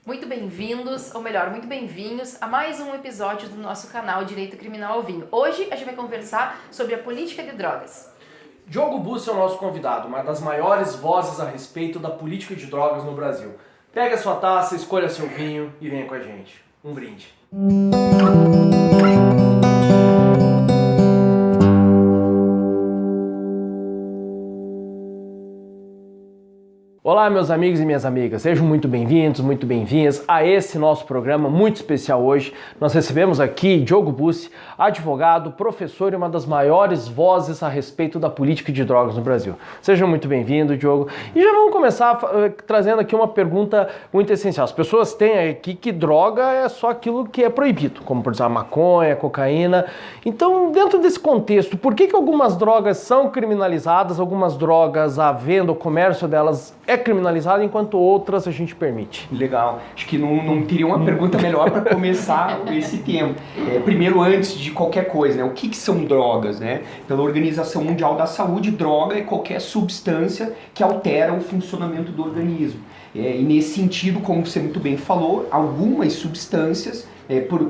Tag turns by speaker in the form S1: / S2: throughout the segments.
S1: Muito bem-vindos, ou melhor, muito bem-vindos a mais um episódio do nosso canal Direito Criminal ao Vinho. Hoje a gente vai conversar sobre a política de drogas.
S2: Diogo Bussi é o nosso convidado, uma das maiores vozes a respeito da política de drogas no Brasil. Pega a sua taça, escolha seu vinho e venha com a gente. Um brinde. Olá, meus amigos e minhas amigas, sejam muito bem-vindos, muito bem-vindas a esse nosso programa muito especial hoje. Nós recebemos aqui Diogo Bussi, advogado, professor e uma das maiores vozes a respeito da política de drogas no Brasil. Seja muito bem-vindo, Diogo. E já vamos começar trazendo aqui uma pergunta muito essencial. As pessoas têm aqui que droga é só aquilo que é proibido, como por exemplo a maconha, a cocaína. Então, dentro desse contexto, por que algumas drogas são criminalizadas, algumas drogas, a venda, o comércio delas é criminalizado, enquanto outras a gente permite?
S3: Legal. Acho que não teria uma pergunta melhor para começar esse tema. Primeiro, antes de qualquer coisa, né? O que são drogas? Né? Pela Organização Mundial da Saúde, droga é qualquer substância que altera o funcionamento do organismo. E nesse sentido, como você muito bem falou, algumas substâncias,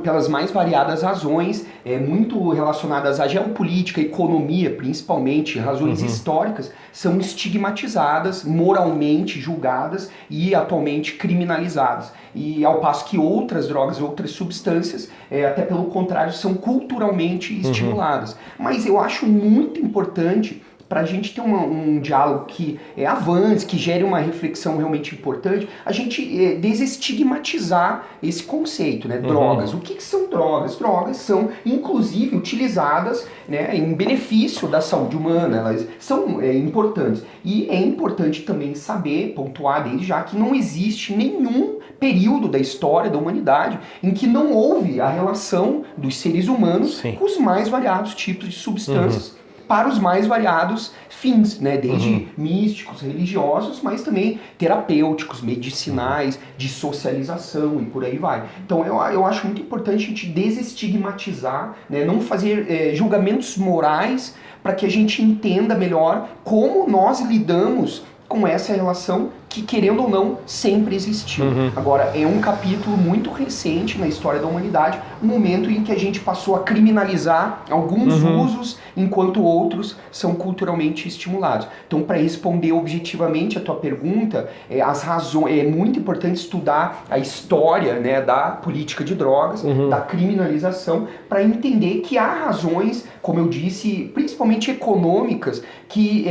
S3: pelas mais variadas razões, muito relacionadas à geopolítica, economia, principalmente, razões históricas, são estigmatizadas, moralmente julgadas e atualmente criminalizadas. E ao passo que outras drogas, outras substâncias, até pelo contrário, são culturalmente estimuladas. Mas eu acho muito importante para a gente ter um diálogo que avance, que gere uma reflexão realmente importante, a gente desestigmatizar esse conceito, né? Drogas. O que são drogas? Drogas são, inclusive, utilizadas, né, em benefício da saúde humana, elas são importantes. E é importante também saber, pontuar desde já, que não existe nenhum período da história da humanidade em que não houve a relação dos seres humanos com os mais variados tipos de substâncias, para os mais variados fins, né? Desde místicos, religiosos, mas também terapêuticos, medicinais, de socialização e por aí vai. Então eu acho muito importante a gente desestigmatizar, né? Não fazer julgamentos morais para que a gente entenda melhor como nós lidamos com essa relação que, querendo ou não, sempre existiu. Agora, é um capítulo muito recente na história da humanidade, um momento em que a gente passou a criminalizar alguns usos, enquanto outros são culturalmente estimulados. Então, para responder objetivamente a tua pergunta, as razões, é muito importante estudar a história, né, da política de drogas, da criminalização, para entender que há razões, como eu disse, principalmente econômicas, que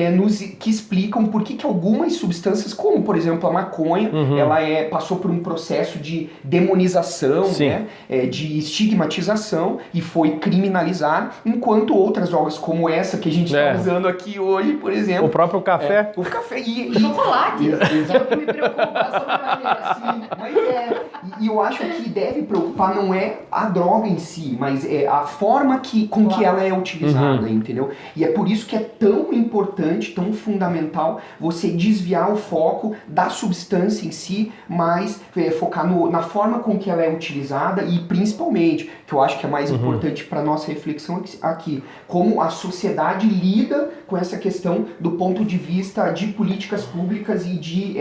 S3: explicam por que algumas substâncias, como por exemplo a maconha, ela passou por um processo de demonização, né, de estigmatização e foi criminalizada, enquanto outras drogas como essa que a gente está usando aqui hoje, por exemplo.
S2: O próprio café.
S3: O café
S1: e chocolate.
S3: Exato.
S1: Me preocupa sobre
S3: mas eu acho que deve preocupar não é a droga em si, mas é a forma com que ela é utilizada, entendeu? E é por isso que é tão importante, tão fundamental você desviar o foco da substância em si, mas focar na forma com que ela é utilizada e principalmente, que eu acho que é mais importante para nossa reflexão aqui, como a sociedade lida com essa questão do ponto de vista de políticas públicas e de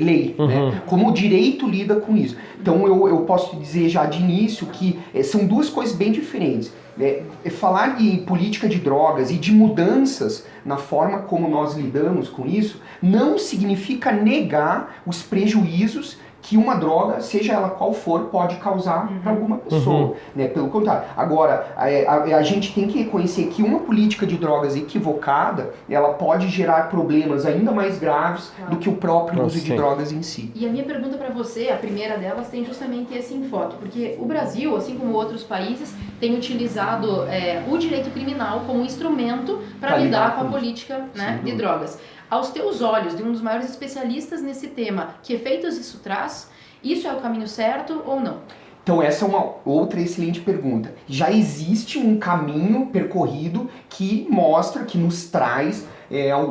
S3: lei, né? Como o direito lida com isso. Então eu posso dizer já de início que são duas coisas bem diferentes. Falar de política de drogas e de mudanças na forma como nós lidamos com isso não significa negar os prejuízos que uma droga, seja ela qual for, pode causar para alguma pessoa, né? Pelo contrário. Agora, a gente tem que reconhecer que uma política de drogas equivocada, ela pode gerar problemas ainda mais graves do que o próprio uso de drogas em si.
S1: E a minha pergunta para você, a primeira delas, tem justamente esse enfoque, porque o Brasil, assim como outros países, tem utilizado o direito criminal como instrumento para lidar com a política, né, de drogas. Aos teus olhos, de um dos maiores especialistas nesse tema, que efeitos isso traz? Isso é o caminho certo ou não?
S3: Então essa é uma outra excelente pergunta. Já existe um caminho percorrido que mostra, que nos traz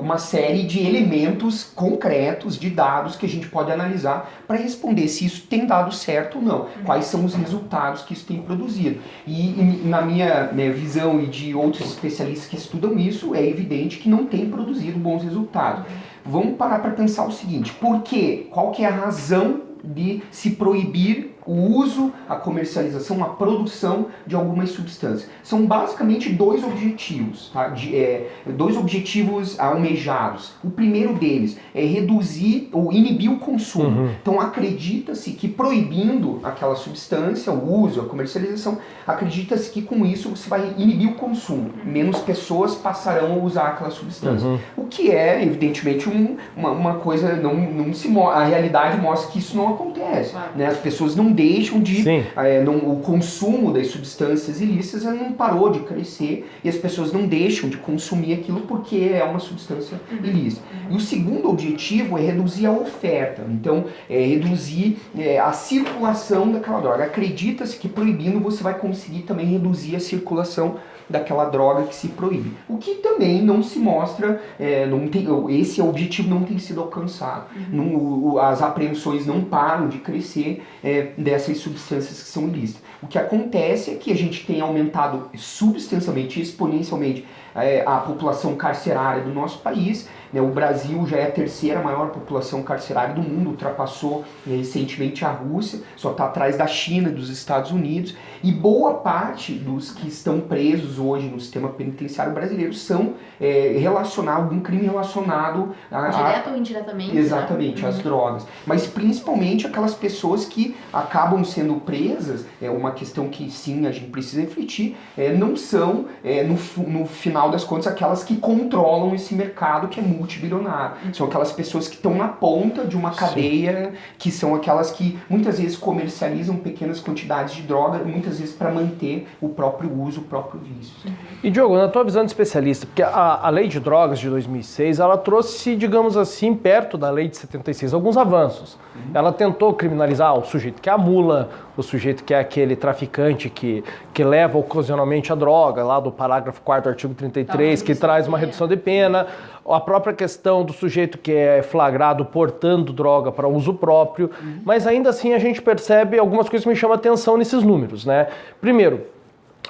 S3: uma série de elementos concretos, de dados que a gente pode analisar para responder se isso tem dado certo ou não. Quais são os resultados que isso tem produzido. E na minha visão e de outros especialistas que estudam isso, é evidente que não tem produzido bons resultados. Vamos parar para pensar o seguinte, por quê? Qual que é a razão de se proibir o uso, a comercialização, a produção de algumas substâncias. São basicamente dois objetivos, tá? Dois objetivos almejados. O primeiro deles é reduzir ou inibir o consumo. Então acredita-se que proibindo aquela substância, o uso, a comercialização, acredita-se que com isso você vai inibir o consumo. Menos pessoas passarão a usar aquela substância. O que é, evidentemente, uma coisa, não se a realidade mostra que isso não acontece. Né? As pessoas não deixam de... o consumo das substâncias ilícitas não parou de crescer e as pessoas não deixam de consumir aquilo porque é uma substância ilícita. E o segundo objetivo é reduzir a oferta. Então, reduzir a circulação daquela droga. Acredita-se que proibindo você vai conseguir também reduzir a circulação daquela droga que se proíbe. O que também não se mostra, esse objetivo não tem sido alcançado. As apreensões não param de crescer dessas substâncias que são ilícitas. O que acontece é que a gente tem aumentado substancialmente, exponencialmente, a população carcerária do nosso país. O Brasil já é a terceira maior população carcerária do mundo, ultrapassou recentemente a Rússia, só está atrás da China e dos Estados Unidos, e boa parte dos que estão presos hoje no sistema penitenciário brasileiro são algum crime relacionado
S1: direto ou indiretamente,
S3: exatamente, às drogas. Mas principalmente aquelas pessoas que acabam sendo presas, uma questão que sim, a gente precisa refletir, não são, no final das contas, aquelas que controlam esse mercado que é multibilionário. São aquelas pessoas que estão na ponta de uma cadeia, que são aquelas que muitas vezes comercializam pequenas quantidades de droga, muitas vezes para manter o próprio uso, o próprio vício.
S2: E Diogo, na tua visão de especialista, porque a lei de drogas de 2006, ela trouxe, digamos assim, perto da lei de 76, alguns avanços. Ela tentou criminalizar o sujeito que é a mula, o sujeito que é aquele traficante que leva ocasionalmente a droga, lá do parágrafo 4º, artigo 33, que traz uma redução de pena, a própria questão do sujeito que é flagrado portando droga para uso próprio, mas ainda assim a gente percebe algumas coisas que me chamam a atenção nesses números, né? Primeiro,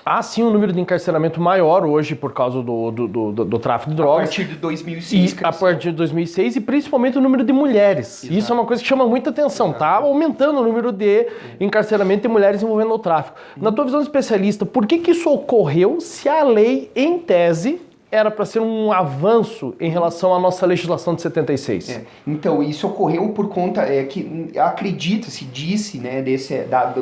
S2: há sim um número de encarceramento maior hoje por causa do tráfico de drogas.
S3: A partir de 2006.
S2: A partir de 2006 e principalmente o número de mulheres. Exato. Isso é uma coisa que chama muita atenção. Está aumentando o número de encarceramento de mulheres envolvendo o tráfico. Na tua visão de especialista, por que isso ocorreu se a lei, em tese, era para ser um avanço em relação à nossa legislação de 76?
S3: Então, isso ocorreu por conta que acredita-se, disse, né,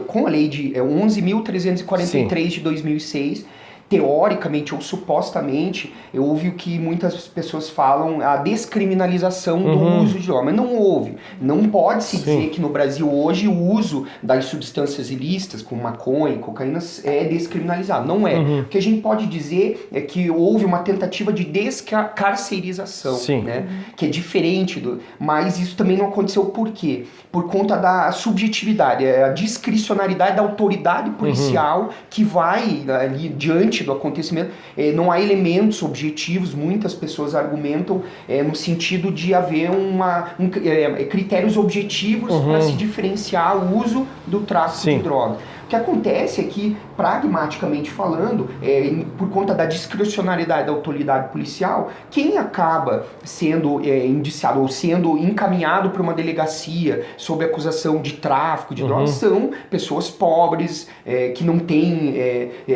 S3: com a lei de 11.343 de 2006, teoricamente ou supostamente, houve o que muitas pessoas falam, a descriminalização do uso de droga. Mas não houve. Não pode-se dizer que no Brasil hoje o uso das substâncias ilícitas, como maconha e cocaína, é descriminalizado. Não é. O que a gente pode dizer é que houve uma tentativa de descarcerização, né? Que é diferente, mas isso também não aconteceu por quê? Por conta da subjetividade, a discricionariedade da autoridade policial que vai ali diante do acontecimento. Não há elementos objetivos, muitas pessoas argumentam no sentido de haver critérios objetivos para se diferenciar o uso do tráfico de droga. O que acontece é que, pragmaticamente falando, por conta da discricionariedade da autoridade policial, quem acaba sendo indiciado ou sendo encaminhado para uma delegacia sob acusação de tráfico de drogas são pessoas pobres, que não têm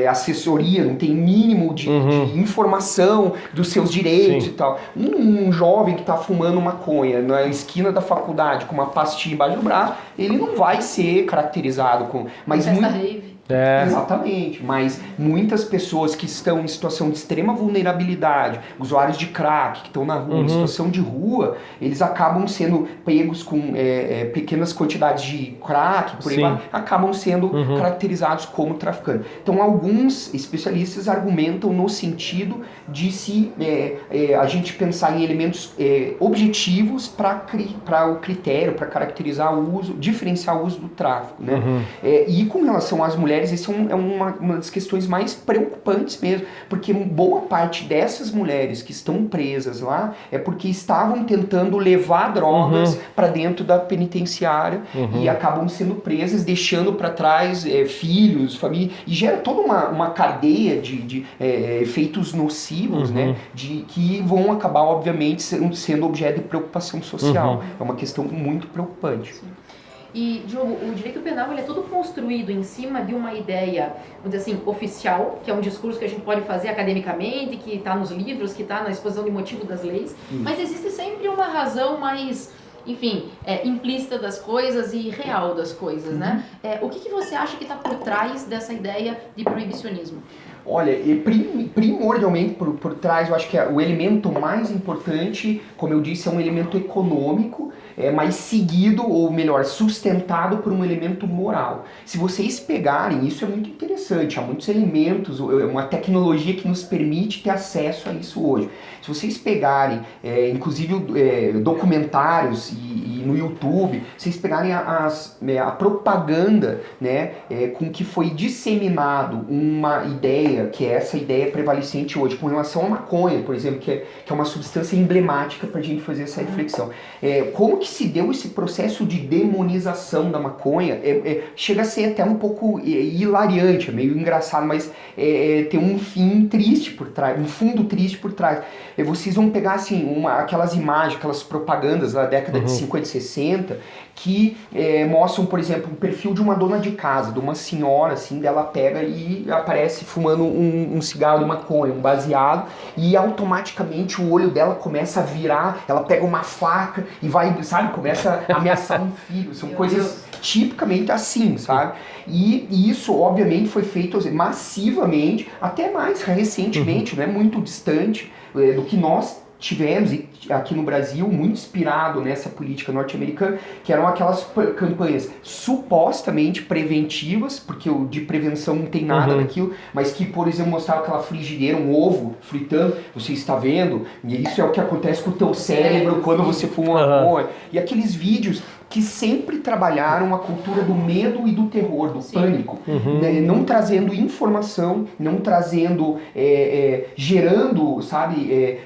S3: assessoria, não tem mínimo de informação dos seus direitos e tal. Um jovem que está fumando maconha na esquina da faculdade com uma pastinha embaixo do braço, ele não vai ser caracterizado como... Exatamente, mas muitas pessoas que estão em situação de extrema vulnerabilidade, usuários de crack, que estão na rua, em situação de rua, eles acabam sendo pegos com pequenas quantidades de crack, por aí vai, acabam sendo caracterizados como traficantes. Então alguns especialistas argumentam no sentido de a gente pensar em elementos objetivos para o critério, para caracterizar o uso, diferenciar o uso do tráfico, né? E com relação às mulheres, isso é uma das questões mais preocupantes mesmo, porque boa parte dessas mulheres que estão presas lá é porque estavam tentando levar drogas para dentro da penitenciária e acabam sendo presas, deixando para trás filhos, família, e gera toda uma cadeia de efeitos nocivos, né, que vão acabar, obviamente, sendo objeto de preocupação social. É uma questão muito preocupante.
S1: E, Diogo, o direito penal ele é todo construído em cima de uma ideia, vamos dizer assim, oficial, que é um discurso que a gente pode fazer academicamente, que está nos livros, que está na exposição de motivo das leis, mas existe sempre uma razão mais, enfim, implícita das coisas e real das coisas, né? O que você acha que está por trás dessa ideia de proibicionismo?
S3: Olha, primordialmente por trás, eu acho que o elemento mais importante, como eu disse, é um elemento econômico, mas seguido, ou melhor, sustentado por um elemento moral. Se vocês pegarem, isso é muito interessante, há muitos elementos, uma tecnologia que nos permite ter acesso a isso hoje. Se vocês pegarem, inclusive documentários e no YouTube, vocês pegarem a propaganda, né, com que foi disseminado uma ideia, que é essa ideia prevalecente hoje, com relação à maconha, por exemplo, que é uma substância emblemática para a gente fazer essa reflexão. Como que se deu esse processo de demonização da maconha? Chega a ser até um pouco hilariante, é meio engraçado, mas tem um fim triste por trás, um fundo triste por trás. Vocês vão pegar assim, aquelas imagens, aquelas propagandas da década de 50 e 60, que mostram, por exemplo, o perfil de uma dona de casa, de uma senhora, assim, dela pega e aparece fumando um cigarro de maconha, um baseado, e automaticamente o olho dela começa a virar, ela pega uma faca e vai, sabe, começa a ameaçar um filho. São coisas tipicamente assim, sabe? E isso, obviamente, foi feito massivamente, até mais recentemente, não é muito distante do que nós tivemos aqui no Brasil, muito inspirado nessa política norte-americana, que eram aquelas campanhas supostamente preventivas, porque o de prevenção não tem nada daquilo, mas que, por exemplo, mostrava aquela frigideira, um ovo fritando, você está vendo, e isso é o que acontece com o teu cérebro quando você fuma maconha. E aqueles vídeos que sempre trabalharam a cultura do medo e do terror, do pânico, né? Não trazendo informação, não trazendo, gerando, sabe,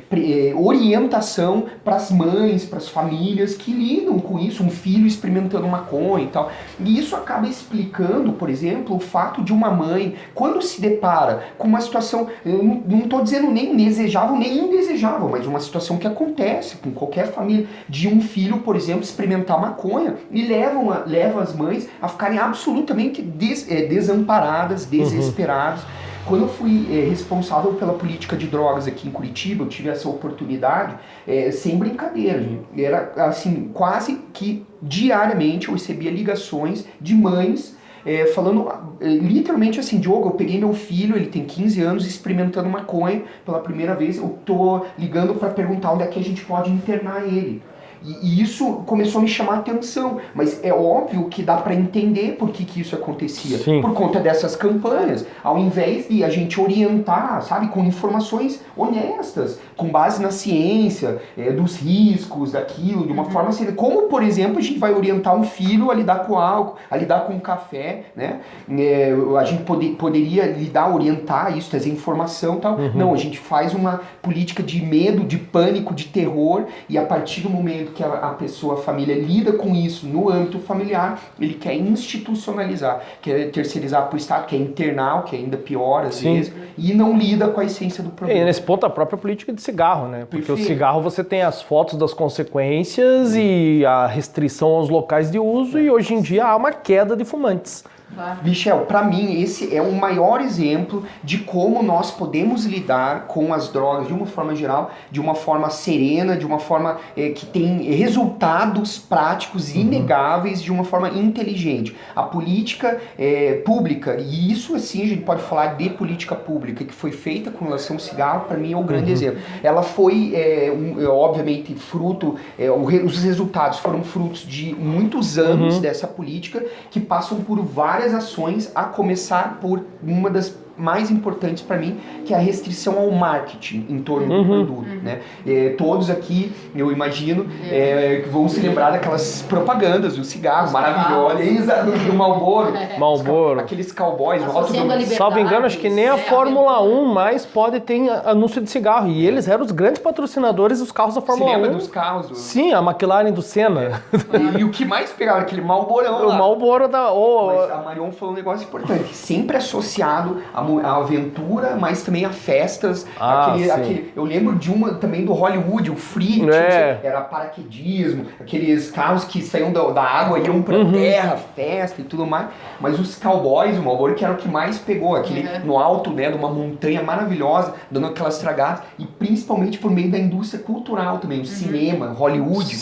S3: orientação para as mães, para as famílias que lidam com isso, um filho experimentando maconha e tal. E isso acaba explicando, por exemplo, o fato de uma mãe, quando se depara com uma situação, eu não estou dizendo nem desejável nem indesejável, mas uma situação que acontece com qualquer família, de um filho, por exemplo, experimentar maconha, e leva as mães a ficarem absolutamente desamparadas, desesperadas. Quando eu fui responsável pela política de drogas aqui em Curitiba, eu tive essa oportunidade, sem brincadeira, gente. Era assim, quase que diariamente eu recebia ligações de mães falando literalmente assim: Diogo, eu peguei meu filho, ele tem 15 anos, experimentando maconha pela primeira vez, eu tô ligando para perguntar onde é que a gente pode internar ele. E isso começou a me chamar a atenção, mas é óbvio que dá para entender por que isso acontecia. Sim. Por conta dessas campanhas, ao invés de a gente orientar, sabe, com informações honestas, com base na ciência, dos riscos daquilo, de uma forma assim, como, por exemplo, a gente vai orientar um filho a lidar com álcool, a lidar com café, né? A gente poderia orientar isso, trazer informação e tal. Não, a gente faz uma política de medo, de pânico, de terror, e a partir do momento que a pessoa, a família lida com isso no âmbito familiar, ele quer institucionalizar, quer terceirizar para o Estado, quer internar, o que é ainda pior às vezes, e não lida com a essência do problema.
S2: E nesse ponto a própria política de cigarro, né? Porque o cigarro você tem as fotos das consequências e a restrição aos locais de uso, e hoje em dia há uma queda de fumantes.
S3: Michel, para mim esse é o maior exemplo de como nós podemos lidar com as drogas de uma forma geral, de uma forma serena, de uma forma que tem resultados práticos inegáveis, de uma forma inteligente. A política pública, e isso assim a gente pode falar de política pública que foi feita com relação ao cigarro, para mim é o grande exemplo. Ela foi obviamente fruto, os resultados foram frutos de muitos anos dessa política, que passam por várias ações, a começar por uma das mais importantes para mim, que é a restrição ao marketing em torno do produto, né? Todos aqui, eu imagino, vão se lembrar daquelas propagandas do cigarro maravilhosas, do Marlboro, aqueles cowboys,
S2: salvo engano, acho que nem a Fórmula 1 mais pode ter anúncio de cigarro, e eles eram os grandes patrocinadores dos carros da Fórmula 1.
S3: Você lembra dos carros?
S2: Sim, a McLaren do Senna.
S3: E o que mais pegava, aquele Marlborão lá.
S2: O Marlboro da...
S3: Mas a Marion falou um negócio importante, sempre associado a a aventura, mas também a festas.
S2: Sim.
S3: Eu lembro de uma também do Hollywood, o Free, era paraquedismo, aqueles carros que saíam da água e iam pra terra, festa e tudo mais. Mas os cowboys, o Marlboro, que era o que mais pegou, aquele no alto, né, de uma montanha maravilhosa, dando aquelas tragadas, e principalmente por meio da indústria cultural também, o cinema, Hollywood,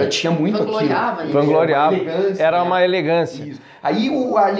S3: tinha muito aquilo.
S2: Vangloriava. Era uma elegância.
S3: Isso. Aí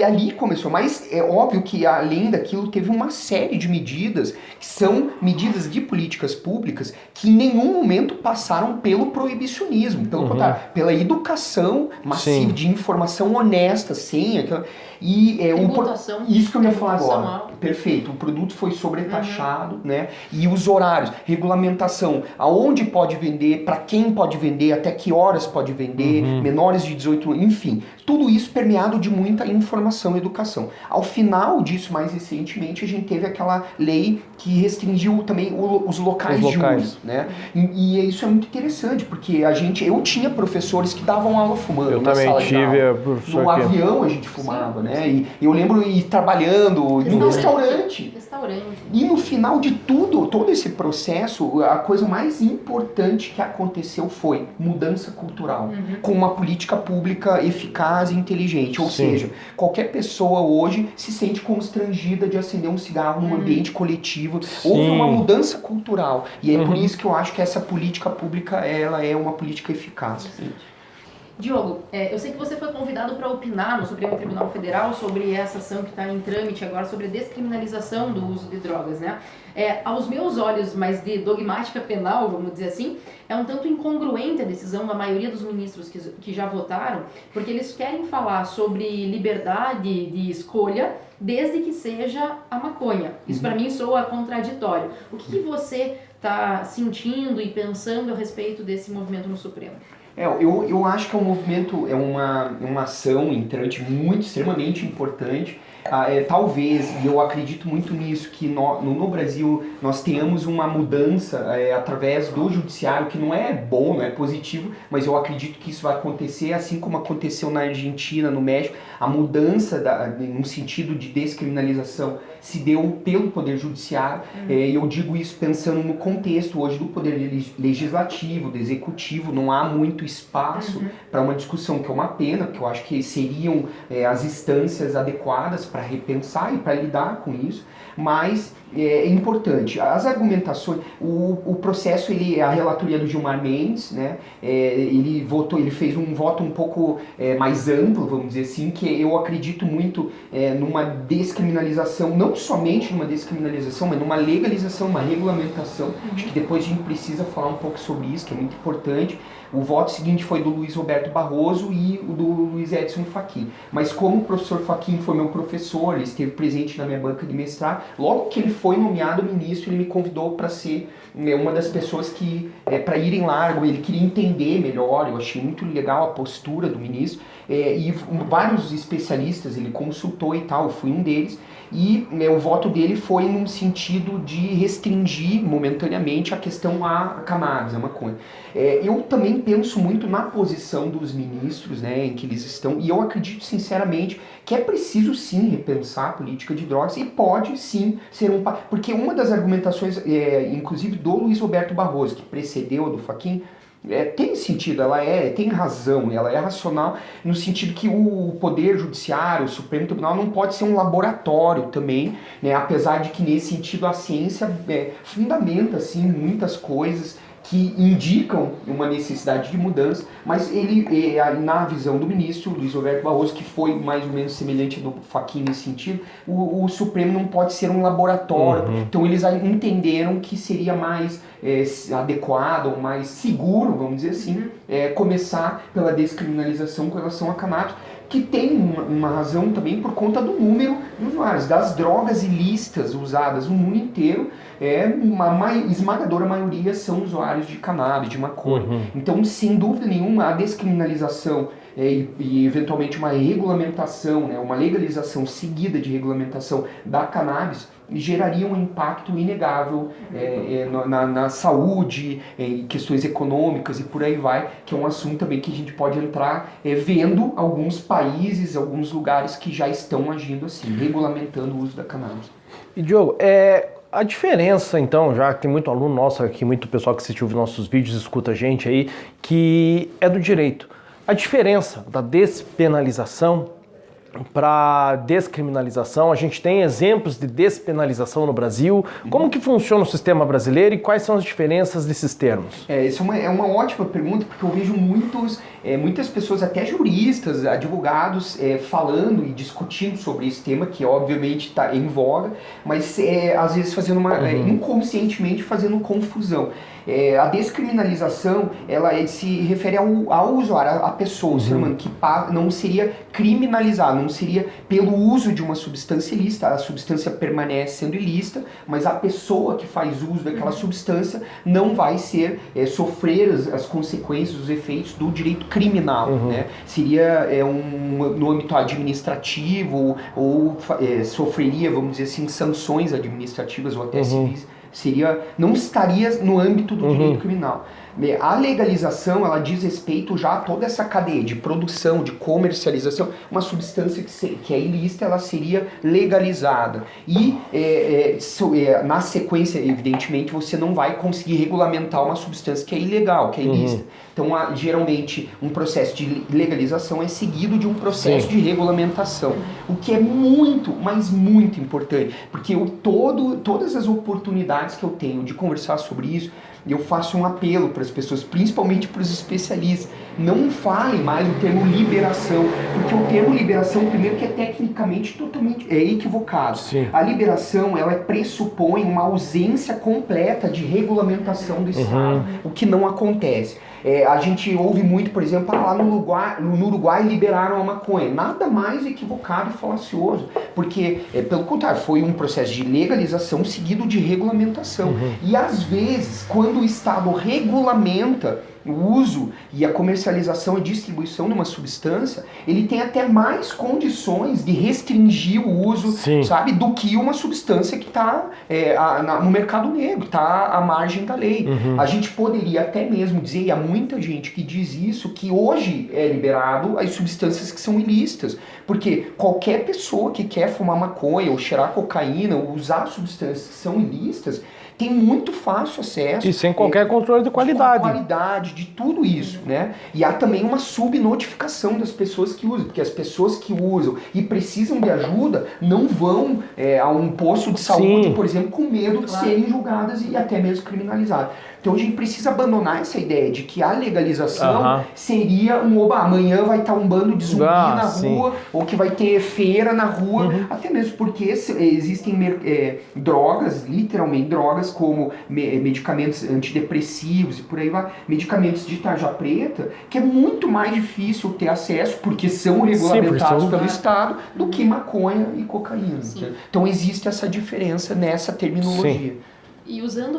S3: ali começou, mas é óbvio que além daquilo teve uma série de medidas que são medidas de políticas públicas que em nenhum momento passaram pelo proibicionismo, pelo contrário, pela educação massiva de informação honesta, sem aquela... isso que eu ia falar agora. Perfeito. O produto foi sobretaxado, né? E os horários, regulamentação, aonde pode vender, para quem pode vender, até que horas pode vender, menores de 18 anos, enfim. Tudo isso permeado de muita informação e educação. Ao final disso, mais recentemente, a gente teve aquela lei que restringiu também os locais de uso, né? E isso é muito interessante, porque eu tinha professores que davam aula fumando.
S2: Eu também tive.
S3: No avião a gente fumava, né? E eu lembro ir trabalhando em restaurante. E no final de todo esse processo, a coisa mais importante que aconteceu foi mudança cultural, com uma política pública eficaz e inteligente. Ou seja, qualquer pessoa hoje se sente constrangida de acender um cigarro num ambiente coletivo. Houve uma mudança cultural. E é por isso que eu acho que essa política pública ela é uma política eficaz.
S1: Diogo, eu sei que você foi convidado para opinar no Supremo Tribunal Federal sobre essa ação que está em trâmite agora sobre a descriminalização do uso de drogas, né? Aos meus olhos, mas de dogmática penal, vamos dizer assim, é um tanto incongruente a decisão da maioria dos ministros que já votaram, porque eles querem falar sobre liberdade de escolha desde que seja a maconha. Isso para mim soa contraditório. O que você está sentindo e pensando a respeito desse movimento no Supremo?
S3: Eu acho que é um movimento, é uma ação entrante extremamente importante. Talvez, e eu acredito muito nisso, que no Brasil nós tenhamos uma mudança através do judiciário, que não é bom, não é positivo, mas eu acredito que isso vai acontecer, assim como aconteceu na Argentina, no México. A mudança no sentido de descriminalização se deu pelo Poder Judiciário, e eu digo isso pensando no contexto hoje do Poder Legislativo, do Executivo. Não há muito espaço para uma discussão, que é uma pena, porque eu acho que seriam as instâncias adequadas para repensar e para lidar com isso, mas é importante. As argumentações, o processo, a relatoria do Gilmar Mendes, né, ele fez um voto um pouco mais amplo, vamos dizer assim, que eu acredito muito numa descriminalização, não somente numa descriminalização, mas numa legalização, uma regulamentação. Acho que depois a gente precisa falar um pouco sobre isso, que é muito importante. O voto seguinte foi do Luiz Roberto Barroso e o do Luiz Edson Fachin. Mas como o professor Fachin foi meu professor, ele esteve presente na minha banca de mestrado, logo que ele foi nomeado ministro, ele me convidou para ser uma das pessoas que, para ir em largo, ele queria entender melhor. Eu achei muito legal a postura do ministro, e vários especialistas ele consultou e tal, eu fui um deles. E o voto dele foi num sentido de restringir momentaneamente a questão à cannabis, a maconha. Eu também penso muito na posição dos ministros, né, em que eles estão, e eu acredito sinceramente que é preciso sim repensar a política de drogas, e pode sim ser porque uma das argumentações, inclusive do Luiz Roberto Barroso, que precedeu a do Fachin, tem sentido, tem razão, ela é racional, no sentido que o Poder Judiciário, o Supremo Tribunal, não pode ser um laboratório também, né, apesar de que nesse sentido a ciência fundamenta assim, muitas coisas que indicam uma necessidade de mudança, mas ele, na visão do ministro Luiz Roberto Barroso, que foi mais ou menos semelhante ao do Fachin nesse sentido, o Supremo não pode ser um laboratório. Então eles entenderam que seria mais adequado ou mais seguro, vamos dizer assim, começar pela descriminalização com relação a cannabis, que tem uma razão também por conta do número de usuários, das drogas ilícitas usadas no mundo inteiro. Uma esmagadora maioria são usuários de cannabis, de maconha. Então, sem dúvida nenhuma, a descriminalização e eventualmente uma regulamentação, né, uma legalização seguida de regulamentação da cannabis, geraria um impacto inegável na saúde, em questões econômicas e por aí vai, que é um assunto também que a gente pode entrar vendo alguns países, alguns lugares que já estão agindo assim, regulamentando o uso da cannabis.
S2: E Diogo, a diferença, então, já que tem muito aluno nosso aqui, muito pessoal que assistiu os nossos vídeos, escuta a gente aí, que é do direito. A diferença da despenalização para descriminalização, a gente tem exemplos de despenalização no Brasil. Como que funciona o sistema brasileiro e quais são as diferenças desses termos?
S3: Isso é uma ótima pergunta, porque eu vejo muitas pessoas, até juristas, advogados, falando e discutindo sobre esse tema, que obviamente está em voga, mas às vezes fazendo inconscientemente fazendo confusão. A descriminalização, ela se refere ao usuário, à pessoa, o ser humano, que não seria criminalizado, não seria pelo uso de uma substância ilícita, a substância permanece sendo ilícita, mas a pessoa que faz uso daquela substância não vai sofrer as consequências, os efeitos do direito criminal, né? Seria no âmbito administrativo ou sofreria, vamos dizer assim, sanções administrativas ou até civis. Não estaria no âmbito do direito criminal. A legalização, ela diz respeito já a toda essa cadeia de produção, de comercialização. Uma substância que é ilícita, ela seria legalizada. E na sequência, evidentemente, você não vai conseguir regulamentar uma substância que é ilegal, que é ilícita. Então, geralmente, um processo de legalização é seguido de um processo de regulamentação. O que é muito, mas muito importante. Porque todas as oportunidades que eu tenho de conversar sobre isso, eu faço um apelo para as pessoas, principalmente para os especialistas. Não falem mais o termo liberação, porque o termo liberação, primeiro, que é tecnicamente totalmente equivocado. Sim. A liberação, ela pressupõe uma ausência completa de regulamentação do Estado, o que não acontece. A gente ouve muito, por exemplo, lá no Uruguai liberaram a maconha. Nada mais equivocado e falacioso, porque, pelo contrário, foi um processo de legalização seguido de regulamentação. E às vezes, quando o Estado regulamenta o uso e a comercialização e distribuição de uma substância, ele tem até mais condições de restringir o uso, sabe, do que uma substância que está no mercado negro, está à margem da lei. A gente poderia até mesmo dizer, e há muita gente que diz isso, que hoje é liberado as substâncias que são ilícitas, porque qualquer pessoa que quer fumar maconha ou cheirar cocaína ou usar substâncias que são ilícitas, tem muito fácil acesso.
S2: E sem qualquer controle de qualidade.
S3: De tudo isso, né? E há também uma subnotificação das pessoas que usam, porque as pessoas que usam e precisam de ajuda não vão a um posto de saúde, por exemplo, com medo de serem julgadas e até mesmo criminalizadas. Então a gente precisa abandonar essa ideia de que a legalização seria amanhã vai estar um bando de zumbi na rua, ou que vai ter feira na rua, até mesmo porque existem drogas, literalmente drogas, como medicamentos antidepressivos e por aí vai, medicamentos de tarja preta, que é muito mais difícil ter acesso, porque são regulamentados pelo Estado, do que maconha e cocaína. Então existe essa diferença nessa terminologia.
S1: E usando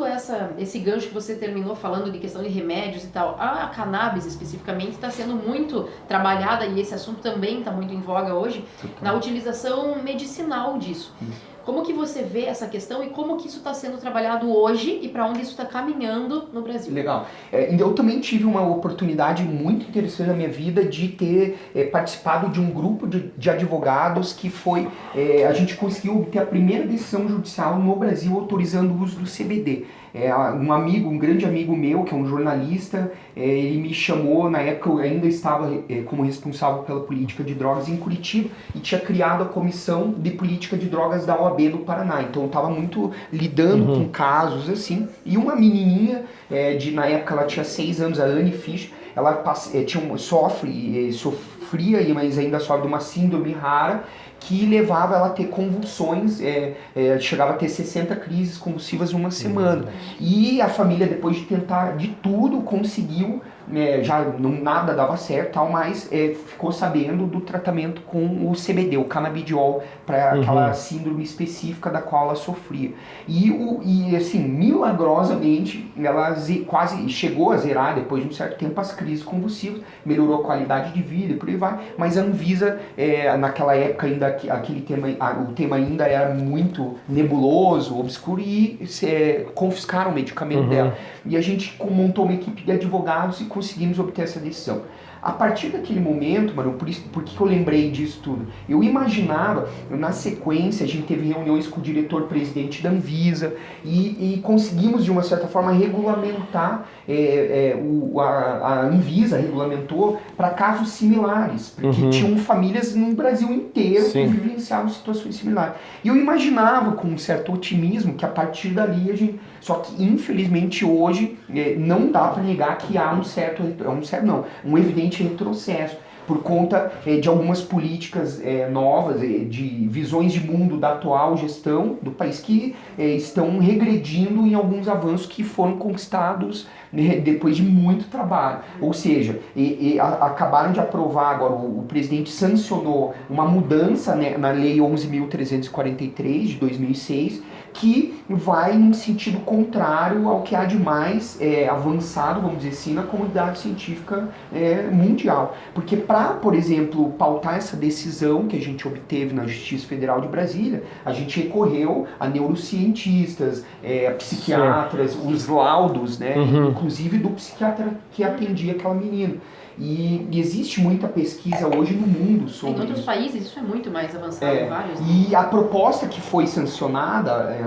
S1: esse gancho que você terminou falando de questão de remédios e tal, a cannabis especificamente está sendo muito trabalhada, e esse assunto também está muito em voga hoje, na utilização medicinal disso. Como que você vê essa questão e como que isso está sendo trabalhado hoje e para onde isso está caminhando no Brasil?
S3: Legal. Eu também tive uma oportunidade muito interessante na minha vida de ter participado de um grupo de advogados que foi... a gente conseguiu obter a primeira decisão judicial no Brasil autorizando o uso do CBD. Um grande amigo meu, que é um jornalista, ele me chamou, na época eu ainda estava como responsável pela política de drogas em Curitiba, e tinha criado a comissão de política de drogas da OAB do Paraná. Então eu estava muito lidando com casos assim, e uma menininha, na época ela tinha 6 anos, a Anne Fischer, ela sofria, mas ainda sofre de uma síndrome rara, que levava ela a ter convulsões, chegava a ter 60 crises convulsivas em uma semana. E a família, depois de tentar de tudo, conseguiu já nada dava certo, tal, mas ficou sabendo do tratamento com o CBD, o canabidiol, para aquela síndrome específica da qual ela sofria. E assim, milagrosamente, ela quase chegou a zerar, depois de um certo tempo, as crises convulsivas, melhorou a qualidade de vida e por aí vai, mas a Anvisa, naquela época ainda, o tema ainda era muito nebuloso, obscuro, e confiscaram o medicamento dela. E a gente montou uma equipe de advogados e conseguimos obter essa decisão. A partir daquele momento, mano, por que eu lembrei disso tudo? Eu imaginava, na sequência, a gente teve reuniões com o diretor-presidente da Anvisa e conseguimos, de uma certa forma, regulamentar, a Anvisa regulamentou para casos similares, porque tinham famílias no Brasil inteiro que vivenciavam situações similares. E eu imaginava, com um certo otimismo, que a partir dali a gente... Só que, infelizmente, hoje, não dá para negar que há um evidente retrocesso por conta de algumas políticas novas, de visões de mundo da atual gestão do país que estão regredindo em alguns avanços que foram conquistados depois de muito trabalho. Ou seja, acabaram de aprovar agora, o presidente sancionou uma mudança, né, na Lei 11.343 de 2006, que vai num sentido contrário ao que há de mais avançado, vamos dizer assim, na comunidade científica mundial. Porque para, por exemplo, pautar essa decisão que a gente obteve na Justiça Federal de Brasília, a gente recorreu a neurocientistas, psiquiatras, os laudos, né, inclusive do psiquiatra que atendia aquela menina. E existe muita pesquisa hoje no mundo sobre
S1: em outros
S3: isso.
S1: países isso é muito mais avançado, vários.
S3: E a proposta que foi sancionada,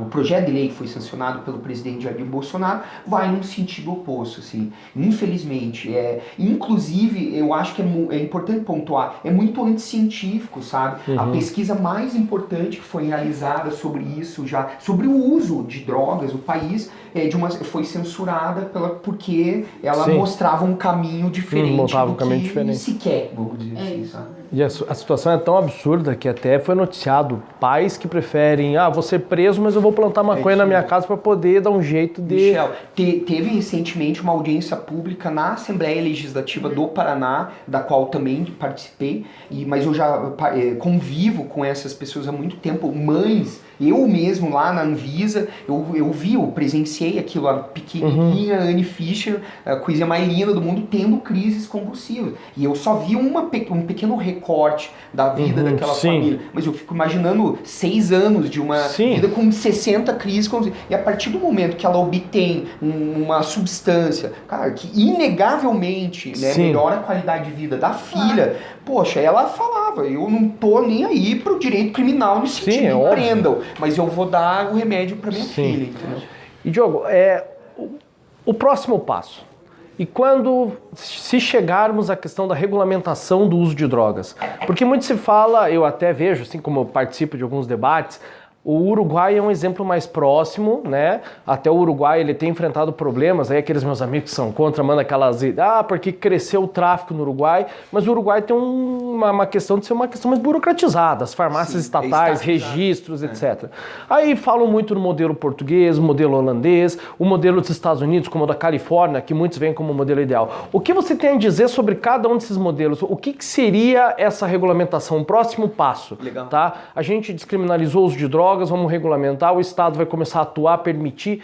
S3: o projeto de lei que foi sancionado pelo presidente Jair Bolsonaro, vai num sentido oposto, assim, infelizmente. Inclusive, eu acho que é importante pontuar, é muito anticientífico, sabe? A pesquisa mais importante que foi realizada sobre isso, sobre o uso de drogas no país, foi censurada porque ela mostrava um caminho diferente se quer, vamos dizer assim, sabe?
S2: E a situação é tão absurda que até foi noticiado pais que preferem, vou ser preso, mas eu vou plantar maconha na minha casa para poder dar um jeito de...
S3: Michel, teve recentemente uma audiência pública na Assembleia Legislativa do Paraná, da qual também participei, mas eu já convivo com essas pessoas há muito tempo, mães. Eu mesmo lá na Anvisa, eu presenciei aquilo, a pequenininha Anne Fischer, a coisa mais linda do mundo, tendo crises convulsivas. E eu só vi um pequeno recorte da vida daquela família. Mas eu fico imaginando 6 anos de uma vida com 60 crises convulsivas. E a partir do momento que ela obtém uma substância, cara, que inegavelmente melhora a qualidade de vida da filha, poxa, ela falava, eu não tô nem aí pro direito criminal nesse sentido, me prendam, mas eu vou dar o remédio para minha filha, entendeu?
S2: E Diogo, o próximo passo, e quando se chegarmos à questão da regulamentação do uso de drogas, porque muito se fala, eu até vejo, assim como eu participo de alguns debates, o Uruguai é um exemplo mais próximo, né? Até o Uruguai ele tem enfrentado problemas, aí aqueles meus amigos que são contra mandam aquelas porque cresceu o tráfico no Uruguai, mas o Uruguai tem uma questão de ser uma questão mais burocratizada, as farmácias estatais, registros, etc. Aí falam muito no modelo português, o modelo holandês, o modelo dos Estados Unidos, como o da Califórnia, que muitos veem como modelo ideal. O que você tem a dizer sobre cada um desses modelos? O que seria essa regulamentação, o próximo passo?
S3: Legal.
S2: Tá? A gente descriminalizou o uso de drogas, vamos regulamentar, o Estado vai começar a atuar, permitir.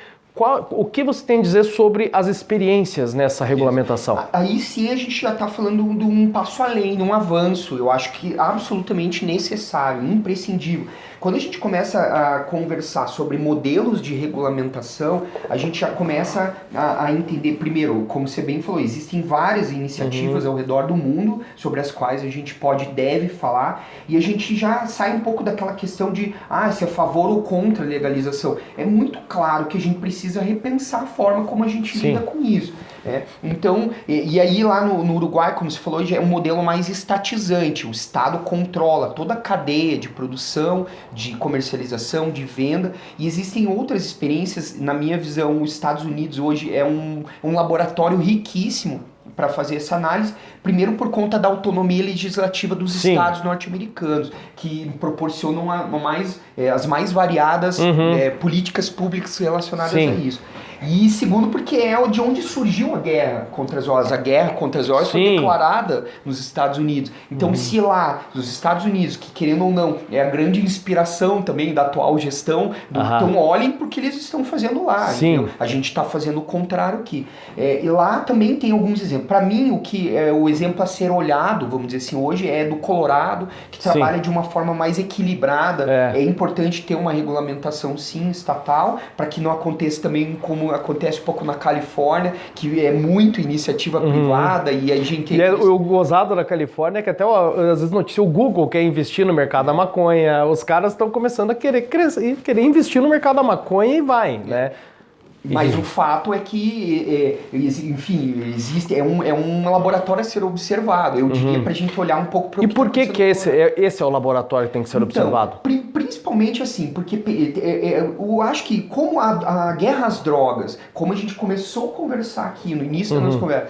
S2: O que você tem a dizer sobre as experiências nessa regulamentação?
S3: Aí sim a gente já está falando de um passo além, de um avanço, eu acho que absolutamente necessário, imprescindível. Quando a gente começa a conversar sobre modelos de regulamentação, a gente já começa a entender, primeiro, como você bem falou, existem várias iniciativas ao redor do mundo sobre as quais a gente pode e deve falar, e a gente já sai um pouco daquela questão de se é a favor ou contra a legalização. É muito claro que a gente precisa repensar a forma como a gente lida com isso. Então, e aí lá no Uruguai, como você falou, já é um modelo mais estatizante, o Estado controla toda a cadeia de produção, de comercialização, de venda, e existem outras experiências, na minha visão, os Estados Unidos hoje é um laboratório riquíssimo para fazer essa análise, primeiro por conta da autonomia legislativa dos estados norte-americanos, que proporcionam as mais variadas políticas públicas relacionadas a isso. E segundo, porque é de onde surgiu a guerra contra as drogas. A guerra contra as drogas foi declarada nos Estados Unidos. Então, se lá, nos Estados Unidos, que querendo ou não, é a grande inspiração também da atual gestão, então olhem porque eles estão fazendo lá.
S2: Sim.
S3: A gente está fazendo o contrário aqui. E lá também tem alguns exemplos. Para mim, o que é o exemplo a ser olhado, vamos dizer assim, hoje é do Colorado, que trabalha de uma forma mais equilibrada. É importante ter uma regulamentação, sim, estatal, para que não aconteça também como acontece um pouco na Califórnia, que é muito iniciativa privada e a gente...
S2: E o gozado da Califórnia é que até, às vezes, notícia, o Google quer investir no mercado da maconha, os caras estão começando a querer investir no mercado da maconha e vai, né?
S3: Mas o fato é que, enfim, existe, é um laboratório a ser observado. Eu diria pra gente olhar um pouco para o
S2: que... E por que esse é o laboratório que tem que ser observado?
S3: Principalmente assim, porque eu acho que como a guerra às drogas, como a gente começou a conversar aqui no início da nossa conversa,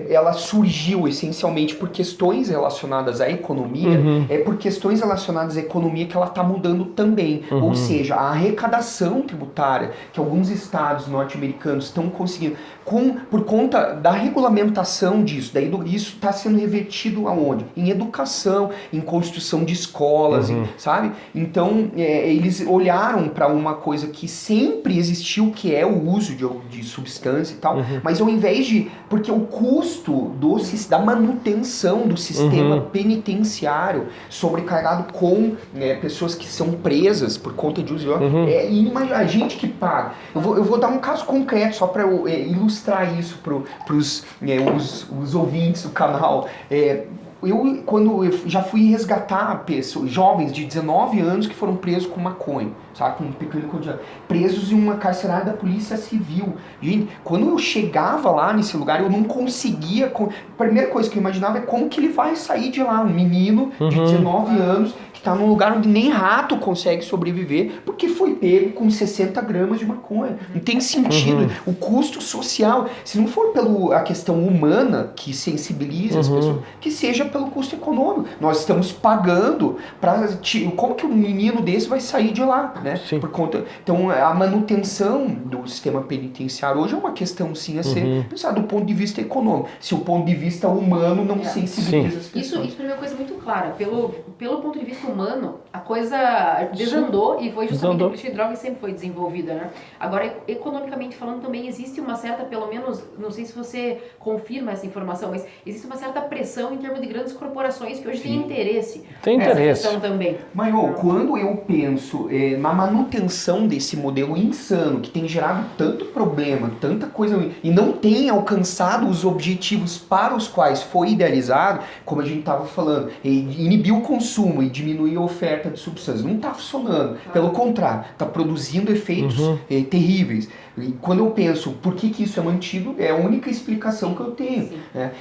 S3: ela surgiu essencialmente por questões relacionadas à economia, é por questões relacionadas à economia que ela está mudando também. Ou seja, a arrecadação tributária que alguns estados norte-americanos estão conseguindo, por conta da regulamentação disso, daí isso está sendo revertido aonde? Em educação, em construção de escolas, sabe? Então, eles olharam para uma coisa que sempre existiu, que é o uso de substância e tal, mas ao invés de... Porque o custo da manutenção do sistema penitenciário sobrecarregado com pessoas que são presas por conta de uso a gente que paga. Eu vou dar um caso concreto só para ilustrar isso para os ouvintes do canal. Quando eu já fui resgatar jovens de 19 anos que foram presos com maconha, sabe, com pequeno quantidade, presos em uma carcerária da Polícia Civil. Gente, quando eu chegava lá nesse lugar, eu não conseguia... A primeira coisa que eu imaginava é como que ele vai sair de lá, um menino de 19 anos que está num lugar onde nem rato consegue sobreviver, porque foi pego com 60 gramas de maconha. Não tem sentido. O custo social, se não for pela questão humana que sensibiliza as pessoas, que seja pelo custo econômico. Nós estamos pagando para... Como que um menino desse vai sair de lá, né? Por conta... Então, a manutenção do sistema penitenciário hoje é uma questão, sim, a ser pensada do ponto de vista econômico. Se o ponto de vista humano não sensibiliza as pessoas.
S1: Isso para mim é uma coisa muito clara. Pelo ponto de vista humano, a coisa desandou e foi justamente a política de drogas sempre foi desenvolvida, né? Agora, economicamente falando, também existe uma certa, pelo menos, não sei se você confirma essa informação, mas existe uma certa pressão em termos de grandes corporações que hoje têm interesse.
S2: Tem interesse.
S1: Também.
S3: Mas, quando eu penso na manutenção desse modelo insano, que tem gerado tanto problema, tanta coisa, e não tem alcançado os objetivos para os quais foi idealizado, como a gente estava falando, inibir o consumo e diminuir a oferta de substâncias, não está funcionando. Pelo contrário, está produzindo efeitos terríveis. E quando eu penso por que isso é mantido, é a única explicação que eu tenho. Né?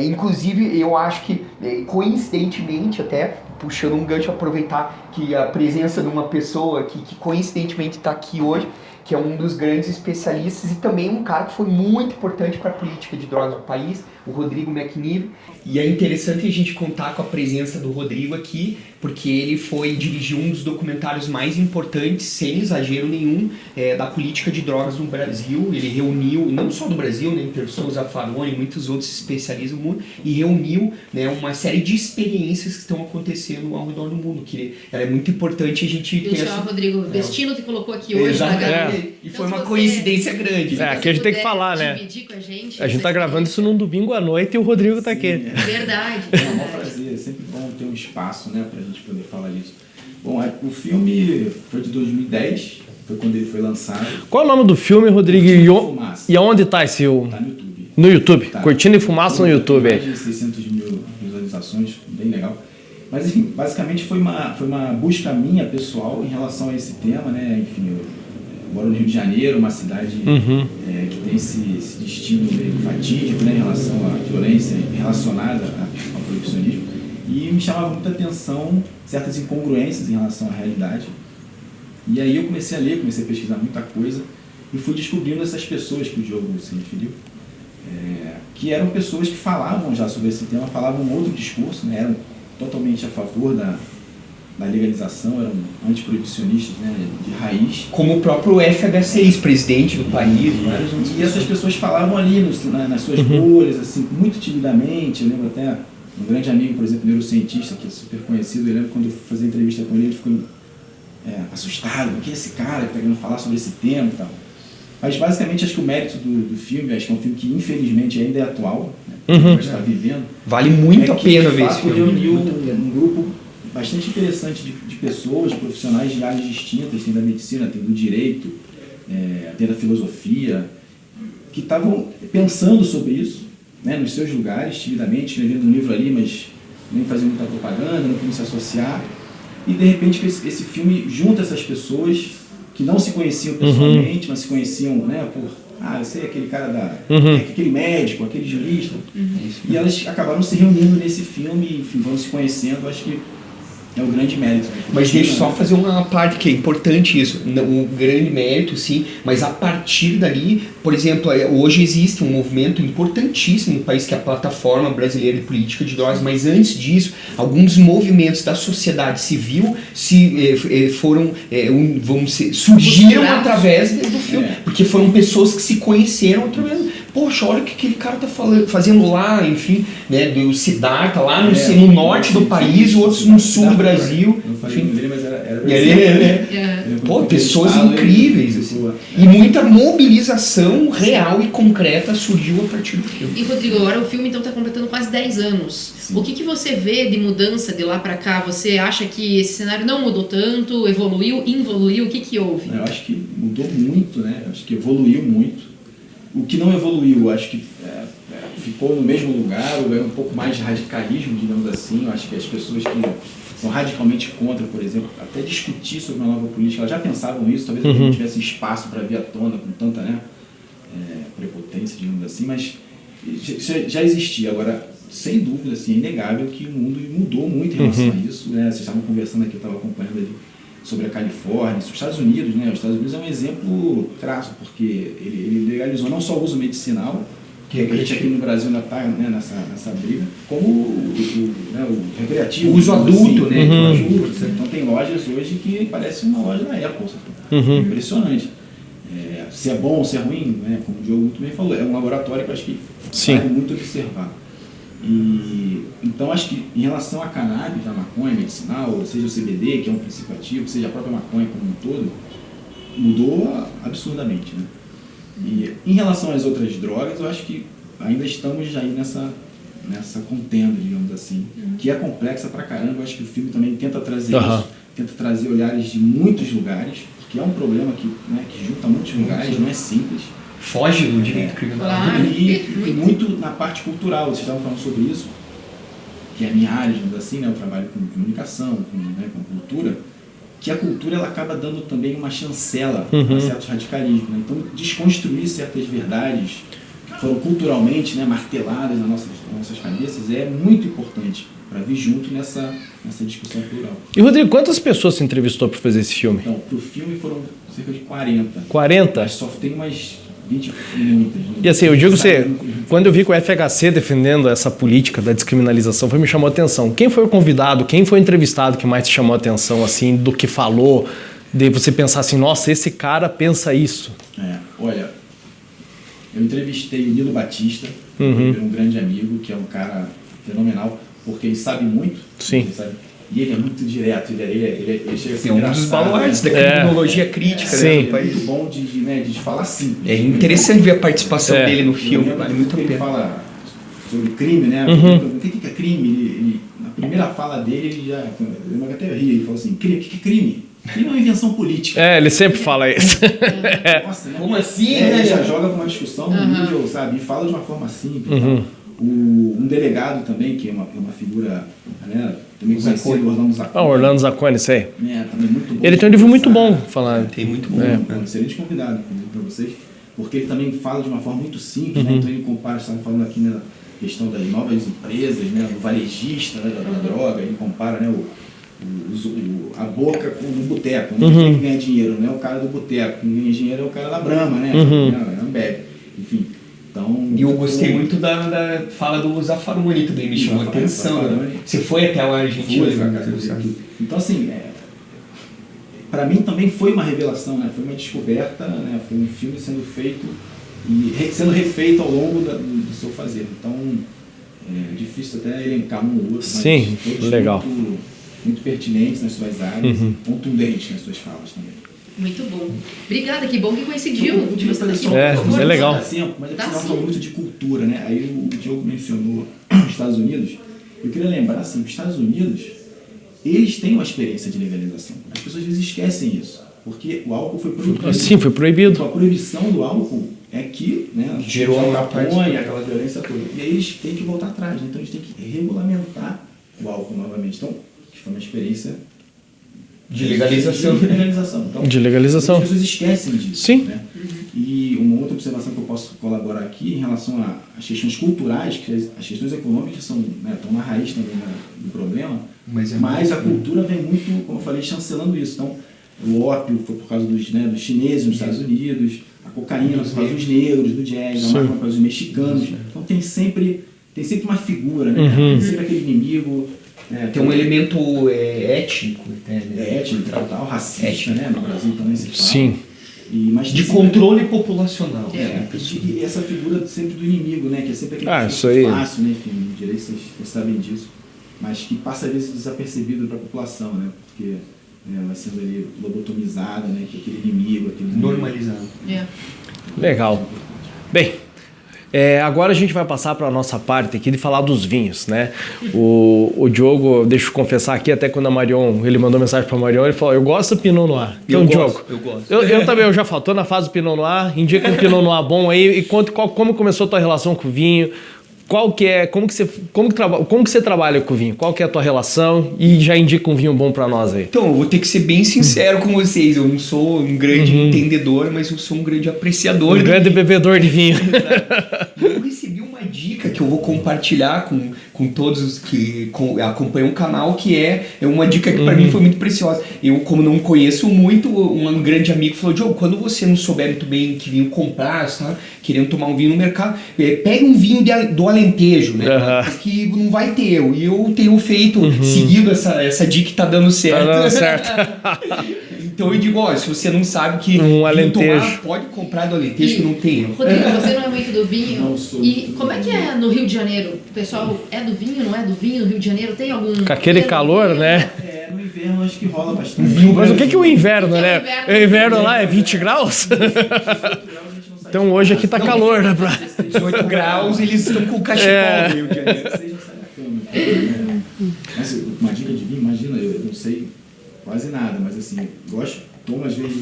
S3: Inclusive, eu acho que, coincidentemente, até puxando um gancho, aproveitar que a presença de uma pessoa que coincidentemente está aqui hoje, que é um dos grandes especialistas e também um cara que foi muito importante para a política de drogas do país, o Rodrigo McNive. E é interessante a gente contar com a presença do Rodrigo aqui, porque ele dirigiu um dos documentários mais importantes, sem exagero nenhum, da política de drogas no Brasil. Ele reuniu, não só do Brasil, né, Interson Zaffaroni e muitos outros especialistas do mundo, e reuniu, né, uma série de experiências que estão acontecendo ao redor do mundo, que é muito importante a gente
S1: pensar. Rodrigo, o destino te colocou aqui hoje.
S3: E foi uma coincidência grande.
S2: Aqui a gente tem que falar, né?
S1: Com a
S2: gente tá gravando isso num domingo à noite e o Rodrigo tá aqui.
S1: Verdade.
S4: É um prazer, é sempre bom ter um espaço, né, pra gente poder falar disso. Bom, o filme foi de 2010, foi quando ele foi lançado.
S2: Qual é o nome do filme, Rodrigo? E aonde tá esse...
S4: Tá no YouTube.
S2: No YouTube.
S4: Tá.
S2: Cortina e Fumaça no YouTube.
S4: Mais de 600 mil visualizações, bem legal. Mas, enfim, basicamente foi uma busca minha, pessoal, em relação a esse tema, né? Enfim, eu moro no Rio de Janeiro, uma cidade que tem esse destino meio fatídico, né, em relação à violência relacionada ao proibicionismo. E me chamava muita atenção certas incongruências em relação à realidade. E aí eu comecei a ler, comecei a pesquisar muita coisa e fui descobrindo essas pessoas que o Diogo se referiu, que eram pessoas que falavam já sobre esse tema, falavam um outro discurso, né, eram totalmente a favor da legalização, eram antiproibicionistas, né, de raiz.
S3: Como o próprio FHC, presidente do país.
S4: E essas pessoas falavam ali nas suas bolhas, assim, muito timidamente. Eu lembro até um grande amigo, por exemplo, neurocientista, que é super conhecido, eu lembro quando eu fazia entrevista com ele, ele ficou assustado, porque esse cara que está querendo falar sobre esse tema e tal. Mas basicamente acho que o mérito do filme, acho que é um filme que infelizmente ainda é atual, né, a gente está vivendo.
S3: Vale muito a pena ver esse filme.
S4: Reuniu um grupo bastante interessante de pessoas, de profissionais de áreas distintas, tem da medicina, tem do direito, tem da filosofia, que estavam pensando sobre isso, né, nos seus lugares, timidamente, escrevendo um livro ali, mas nem fazendo muita propaganda, não queriam se associar. E de repente esse filme junta essas pessoas que não se conheciam pessoalmente, mas se conheciam, né, eu sei aquele cara aquele médico, aquele jurista. E elas acabaram se reunindo nesse filme, enfim, vão se conhecendo, acho que é um grande mérito.
S3: Mas deixa eu só fazer uma parte que é importante isso, um grande mérito, sim, mas a partir dali, por exemplo, hoje existe um movimento importantíssimo no país que é a Plataforma Brasileira de Política de Drogas, mas antes disso, alguns movimentos da sociedade civil surgiram através do filme, porque foram pessoas que se conheceram através. Poxa, olha o que aquele cara tá fazendo lá, enfim, né, do Siddhartha, lá no norte do país, outros no sul do Brasil.
S4: Não falei dele, mas era brasileiro.
S3: Pô, pessoas incríveis, assim. E muita mobilização real e concreta surgiu a partir do filme.
S1: E Rodrigo, agora o filme então está completando quase 10 anos. Sim. O que você vê de mudança de lá para cá? Você acha que esse cenário não mudou tanto, evoluiu, involuiu? O que houve?
S4: Eu acho que mudou muito, né? Eu acho que evoluiu muito. O que não evoluiu, acho que ficou no mesmo lugar, ou um pouco mais de radicalismo, digamos assim. Eu acho que as pessoas que são radicalmente contra, por exemplo, até discutir sobre uma nova política, elas já pensavam isso, talvez não tivesse espaço para vir à tona com tanta prepotência, digamos assim, mas já existia. Agora, sem dúvida, assim, é inegável que o mundo mudou muito em relação a isso. Né? Vocês estavam conversando aqui, eu estava acompanhando ali sobre a Califórnia, os Estados Unidos, né? Os Estados Unidos é um exemplo crasso, porque ele legalizou não só o uso medicinal, que a gente aqui no Brasil ainda está, né, nessa briga, como o recreativo.
S3: O uso adulto,
S4: assim,
S3: né?
S4: O adulto. Então tem lojas hoje que parece uma loja da Apple. Impressionante. Se é bom ou se é ruim, né? Como o Diogo muito bem falou, é um laboratório que eu acho que vale muito observar. Então acho que em relação à cannabis, à maconha medicinal, seja o CBD, que é um princípio ativo, seja a própria maconha como um todo, mudou absurdamente, né? E em relação às outras drogas, eu acho que ainda estamos aí nessa contenda, digamos assim, que é complexa pra caramba. Eu acho que o filme também tenta trazer isso, tenta trazer olhares de muitos lugares, porque é um problema que junta muitos lugares, não é simples.
S3: Foge do direito criminal.
S1: Claro.
S4: E muito na parte cultural, vocês estavam falando sobre isso, que é a minha área, digamos assim, né? Eu trabalho com comunicação, com cultura, que a cultura ela acaba dando também uma chancela a certos radicalismos. Né? Então, desconstruir certas verdades que foram culturalmente, né, marteladas nas nossas cabeças é muito importante para vir junto nessa discussão plural.
S2: E, Rodrigo, quantas pessoas você entrevistou para fazer esse filme?
S4: Então, para o filme foram cerca de 40.
S2: 40?
S4: Mas só tem umas 20 muitas. Né?
S2: E assim, eu digo quando eu vi que o FHC defendendo essa política da descriminalização, me chamou a atenção. Quem foi o convidado, quem foi o entrevistado que mais te chamou a atenção, assim, do que falou, de você pensar assim, nossa, esse cara pensa isso?
S4: Olha, eu entrevistei o Nilo Batista, que é um grande amigo, que é um cara fenomenal, porque ele sabe muito.
S2: Sim.
S4: Ele sabe, e ele é muito direto, ele chega a ser
S3: um dos baluartes da criminologia crítica, né, do país.
S4: É muito bom de falar simples.
S3: É interessante ver a participação dele no filme, vale muito a pena.
S4: Ele fala sobre crime, né? O que é crime? Na primeira fala dele, ele já... Eu até ri, ele falou assim, o que é crime? Crime é uma invenção política.
S2: Ele sempre fala isso.
S4: Nossa,
S3: Como assim?
S4: Ele já joga para uma discussão no nível, sabe? E fala de uma forma simples. Um delegado também, que é uma figura, né, também conhecido, Orlando Zacconi.
S2: Orlando Zacconi, sei.
S4: Também muito bom.
S2: Ele tem um livro muito bom falando.
S3: Tem muito bom.
S4: Um excelente convidado para vocês, porque ele também fala de uma forma muito simples, né? Então ele compara, estava falando aqui na questão das novas empresas, né, do varejista, né, da droga, ele compara, né, a boca com o boteco, né? Quem ganha dinheiro não é o cara do boteco, quem ganha dinheiro é o cara da Brahma, né? É Ambev, enfim. Então, Então,
S3: E eu gostei muito da fala do Zaffaroni também, me chamou a atenção. Né? Você foi até lá, a Argentina?
S4: Então, assim, para mim também foi uma revelação, né? Foi uma descoberta, né? Foi um filme sendo feito e sendo refeito ao longo do seu fazer. Então, é difícil até elencar um ou outro,
S2: Sim,
S4: mas todos
S2: legal.
S4: Muito pertinentes nas suas áreas, contundentes nas suas falas também.
S1: Muito bom. Obrigada, que bom que coincidiu.
S4: De você estar aqui.
S2: É legal.
S4: Mas é
S1: Tá
S4: precisar
S1: sim.
S4: falar muito de cultura, né? Aí o Diogo mencionou os Estados Unidos. Eu queria lembrar, assim, os Estados Unidos, eles têm uma experiência de legalização. As pessoas às vezes esquecem isso, porque o álcool foi proibido.
S2: Sim, foi proibido.
S4: Então, a proibição do álcool é que, né,
S3: Gerou uma
S4: maconha, aquela violência toda. E aí eles têm que voltar atrás, né? Então eles têm que regulamentar o álcool novamente. Então, que foi uma experiência
S3: De legalização.
S4: De legalização. Então,
S2: De legalização.
S4: as pessoas esquecem disso.
S2: Sim.
S4: Né? E uma outra observação que eu posso colaborar aqui em relação às questões culturais, que as questões econômicas são, né, estão na raiz também do problema, mas a cultura vem muito, como eu falei, chancelando isso. Então, o ópio foi por causa dos chineses nos Estados Unidos, a cocaína por causa dos negros, do jazz, a maconha por causa dos mexicanos. Então tem sempre uma figura, né? Tem sempre aquele inimigo.
S3: Tem um elemento étnico, né?
S4: Étnico, tal, racista, né? No Brasil também se fala.
S2: Sim.
S4: Mas
S3: De controle populacional.
S4: E essa figura sempre do inimigo, né? Que é sempre aquele
S2: isso aí.
S4: fácil, né? Enfim, no direito vocês sabem disso. Mas que passa às vezes desapercebido para a população, né? Porque vai sendo ali lobotomizada, né? Que é aquele inimigo, aquele
S3: Normalizado.
S2: Legal. Bem, agora a gente vai passar para a nossa parte aqui de falar dos vinhos, né? O Diogo, deixa eu confessar aqui, até quando ele mandou mensagem para a Marion, ele falou, eu gosto do Pinot Noir. Então, Diogo,
S3: eu gosto.
S2: Eu também, eu já falo, tô na fase do Pinot Noir, indica um Pinot Noir bom aí e conta como começou a tua relação com o vinho, como que você trabalha com o vinho, qual que é a tua relação e já indica um vinho bom para nós aí.
S3: Então, eu vou ter que ser bem sincero com vocês, eu não sou um grande entendedor, mas eu sou um grande apreciador.
S2: Um grande bebedor de vinho.
S3: Eu recebi uma dica que eu vou compartilhar com todos os que acompanham o canal, que é uma dica que para mim foi muito preciosa. Eu, como não conheço muito, um grande amigo falou, Diogo, quando você não souber muito bem que vinho comprar, tá, querendo tomar um vinho no mercado, pegue um vinho do Alentejo, né? Porque não vai ter erro. E eu tenho feito, seguido essa dica que tá dando certo.
S2: Tá dando certo.
S3: Então eu digo, se você não sabe que
S2: Alentejo.
S3: pode comprar do Alentejo, que não tem erro.
S1: Rodrigo, você não é muito do vinho?
S4: Não sou.
S1: E como é que é no Rio de Janeiro? O pessoal é do vinho, não é do vinho no Rio de Janeiro? Tem algum...
S2: Com aquele calor, né?
S4: No inverno acho que rola bastante.
S2: Mas o que é o inverno, né?
S1: O
S2: inverno lá é 20 graus? Então hoje aqui tá calor, né?
S3: 18 graus, eles estão com o cachecol no Rio de Janeiro.
S4: Você já sai da cama. Mas uma dica de vinho, imagina, eu não sei quase nada, mas assim, tomo às vezes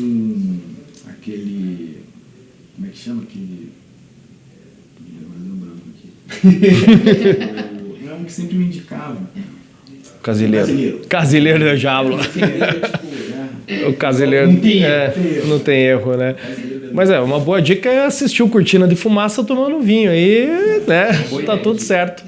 S4: aquele... Como é que chama? Aquele... Agora deu branco aqui. Não é um que sempre me indicava.
S2: Casileiro do Diablo. O casileiro não tem erro, né? Mas uma boa dica é assistir o Cortina de Fumaça tomando vinho. Aí, né? Tá tudo certo.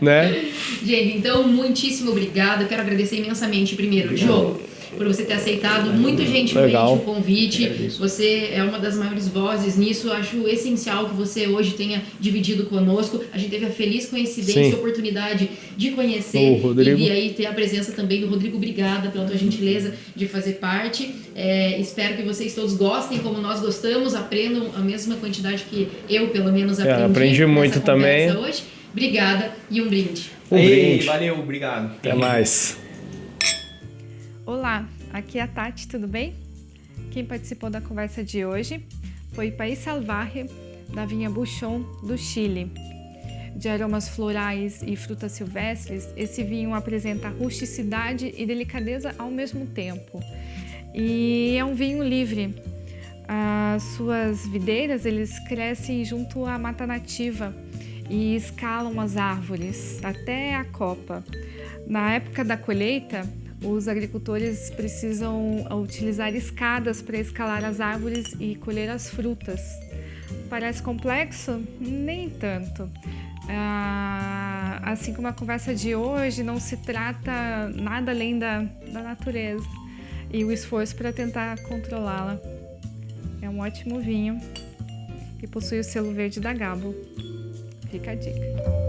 S2: Né?
S1: Gente, então, muitíssimo obrigada. Eu quero agradecer imensamente, primeiro, Diogo, por você ter aceitado muito gentilmente o convite. Você é uma das maiores vozes nisso. Acho essencial que você hoje tenha dividido conosco. A gente teve a feliz coincidência e oportunidade de conhecer e aí ter a presença também do Rodrigo. Obrigada pela tua gentileza de fazer parte. Espero que vocês todos gostem como nós gostamos, aprendam a mesma quantidade que eu, pelo menos,
S2: aprendi muito também
S1: hoje. Obrigada e um brinde.
S2: Brinde.
S3: Valeu, obrigado.
S2: Até mais.
S5: Olá, aqui é a Tati, tudo bem? Quem participou da conversa de hoje foi País Salvaje, da vinha Buchon, do Chile. De aromas florais e frutas silvestres, esse vinho apresenta rusticidade e delicadeza ao mesmo tempo. E é um vinho livre. As suas videiras, eles crescem junto à mata nativa e escalam as árvores até a copa. Na época da colheita, os agricultores precisam utilizar escadas para escalar as árvores e colher as frutas. Parece complexo? Nem tanto. Assim como a conversa de hoje, não se trata nada além da natureza e o esforço para tentar controlá-la. É um ótimo vinho. que possui o selo verde da Gabo. Fica a dica.